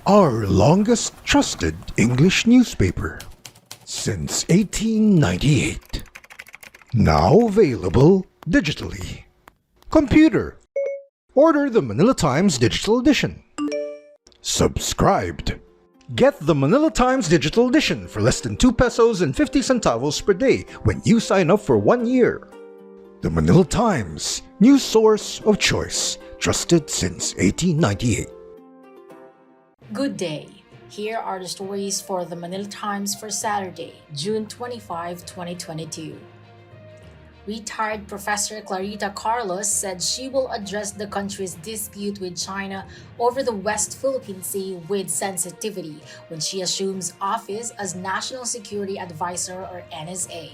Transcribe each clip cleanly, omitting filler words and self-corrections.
our longest trusted English newspaper since 1898. Now available digitally. Computer. Order the Manila Times Digital Edition. Subscribed. Get the Manila Times Digital Edition for less than 2 pesos and 50 centavos per day when you sign up for 1 year. The Manila Times, news source of choice, trusted since 1898. Good day. Here are the stories for the Manila Times for Saturday, June 25, 2022. Retired Professor Clarita Carlos said she will address the country's dispute with China over the West Philippine Sea with sensitivity when she assumes office as National Security Advisor or NSA.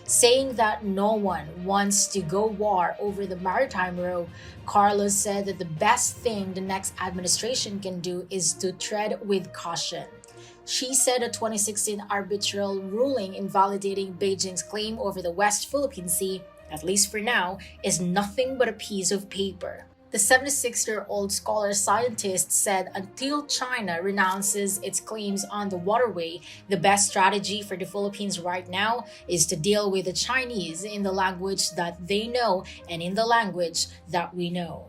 Saying that no one wants to go war over the maritime row, Carlos said that the best thing the next administration can do is to tread with caution. She said a 2016 arbitral ruling invalidating Beijing's claim over the West Philippine Sea, at least for now, is nothing but a piece of paper. The 76-year-old scholar scientist said until China renounces its claims on the waterway, the best strategy for the Philippines right now is to deal with the Chinese in the language that they know and in the language that we know.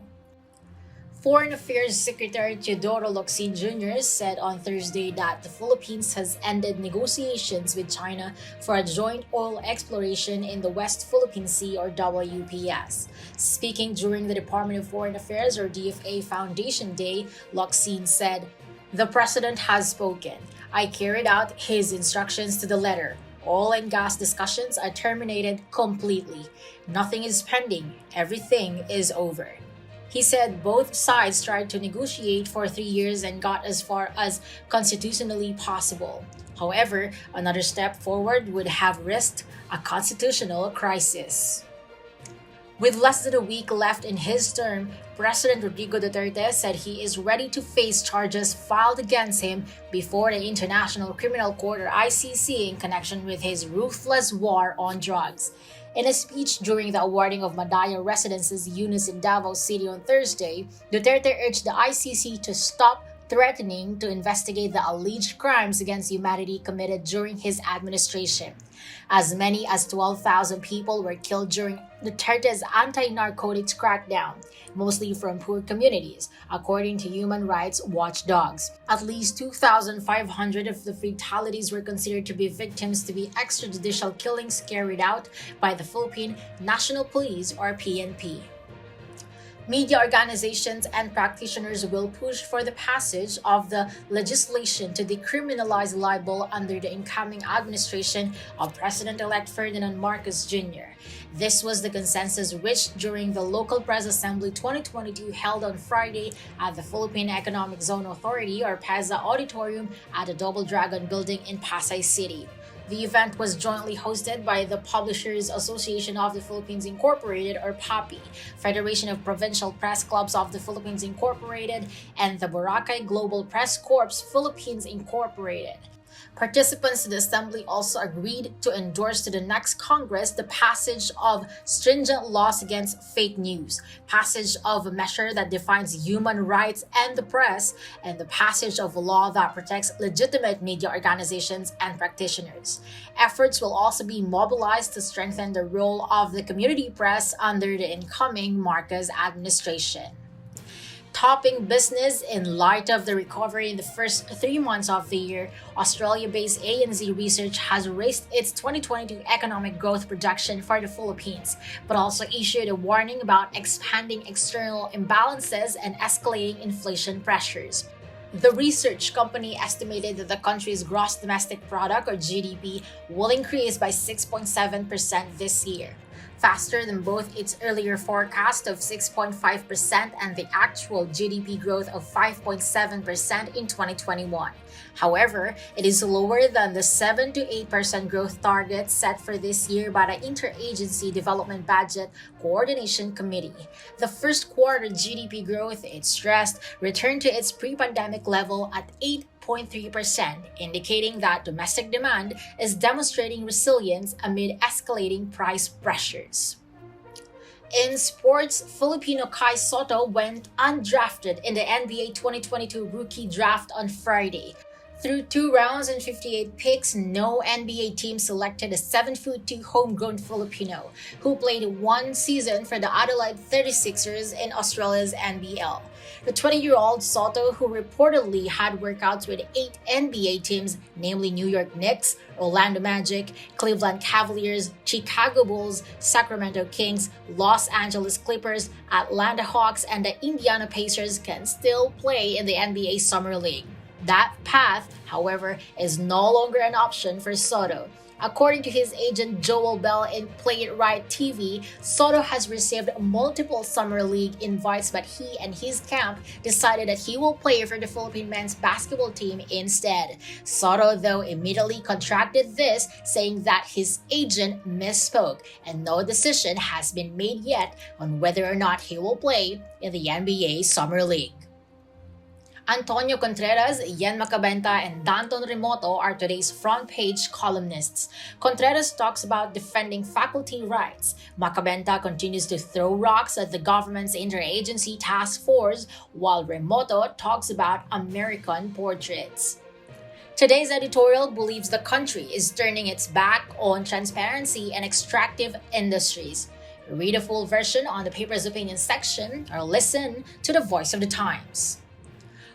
Foreign Affairs Secretary Teodoro Locsin Jr. said on Thursday that the Philippines has ended negotiations with China for a joint oil exploration in the West Philippine Sea or WPS. Speaking during the Department of Foreign Affairs or DFA Foundation Day, Locsin said, "The President has spoken. I carried out his instructions to the letter. Oil and gas discussions are terminated completely. Nothing is pending. Everything is over." He said both sides tried to negotiate for 3 years and got as far as constitutionally possible. However, another step forward would have risked a constitutional crisis. With less than a week left in his term, President Rodrigo Duterte said he is ready to face charges filed against him before the International Criminal Court or ICC in connection with his ruthless war on drugs. In a speech during the awarding of Madaya Residences units in Davao City on Thursday, Duterte urged the ICC to stop threatening to investigate the alleged crimes against humanity committed during his administration. As many as 12,000 people were killed during Duterte's anti-narcotics crackdown, mostly from poor communities, according to human rights watchdogs. At least 2,500 of the fatalities were considered to be victims to be extrajudicial killings carried out by the Philippine National Police or PNP. Media organizations and practitioners will push for the passage of the legislation to decriminalize libel under the incoming administration of President-elect Ferdinand Marcos Jr. This was the consensus reached during the Local Press Assembly 2022 held on Friday at the Philippine Economic Zone Authority or PEZA Auditorium at the Double Dragon Building in Pasay City. The event was jointly hosted by the Publishers Association of the Philippines Incorporated or PAPI, Federation of Provincial Press Clubs of the Philippines Incorporated, and the Boracay Global Press Corps Philippines Incorporated. Participants in the assembly also agreed to endorse to the next Congress the passage of stringent laws against fake news, passage of a measure that defines human rights and the press, and the passage of a law that protects legitimate media organizations and practitioners. Efforts will also be mobilized to strengthen the role of the community press under the incoming Marcos administration. Topping business in light of the recovery in the first 3 months of the year, Australia-based ANZ Research has raised its 2022 economic growth projection for the Philippines, but also issued a warning about expanding external imbalances and escalating inflation pressures. The research company estimated that the country's gross domestic product or GDP will increase by 6.7% this year, faster than both its earlier forecast of 6.5% and the actual GDP growth of 5.7% in 2021. However, it is lower than the 7 to 8% growth target set for this year by the Interagency Development Budget Coordination Committee. The first quarter GDP growth, it stressed, returned to its pre-pandemic level at 8.3%, indicating that domestic demand is demonstrating resilience amid escalating price pressures. In sports, Filipino Kai Soto went undrafted in the NBA 2022 rookie draft on Friday. Through 2 rounds and 58 picks, no NBA team selected a 7'2" homegrown Filipino who played 1 season for the Adelaide 36ers in Australia's NBL. The 20-year-old Soto, who reportedly had workouts with 8 NBA teams, namely New York Knicks, Orlando Magic, Cleveland Cavaliers, Chicago Bulls, Sacramento Kings, Los Angeles Clippers, Atlanta Hawks, and the Indiana Pacers, can still play in the NBA Summer League. That path, however, is no longer an option for Soto. According to his agent Joel Bell in Play It Right TV, Soto has received multiple Summer League invites, but he and his camp decided that he will play for the Philippine men's basketball team instead. Soto, though, immediately contracted this, saying that his agent misspoke and no decision has been made yet on whether or not he will play in the NBA Summer League. Antonio Contreras, Yen Macabenta, and Danton Remoto are today's front-page columnists. Contreras talks about defending faculty rights. Macabenta continues to throw rocks at the government's interagency task force, while Remoto talks about American portraits. Today's editorial believes the country is turning its back on transparency and extractive industries. Read a full version on the paper's opinion section or listen to the Voice of the Times.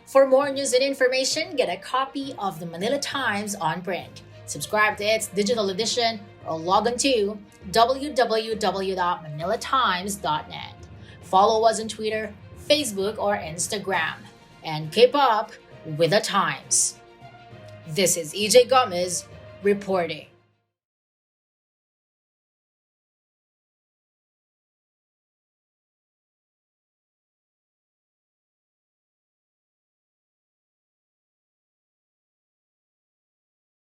For more news and information, get a copy of the Manila Times on print. Subscribe to its digital edition or log on to www.manilatimes.net. Follow us on Twitter, Facebook, or Instagram. And keep up with the Times. This is EJ Gomez reporting.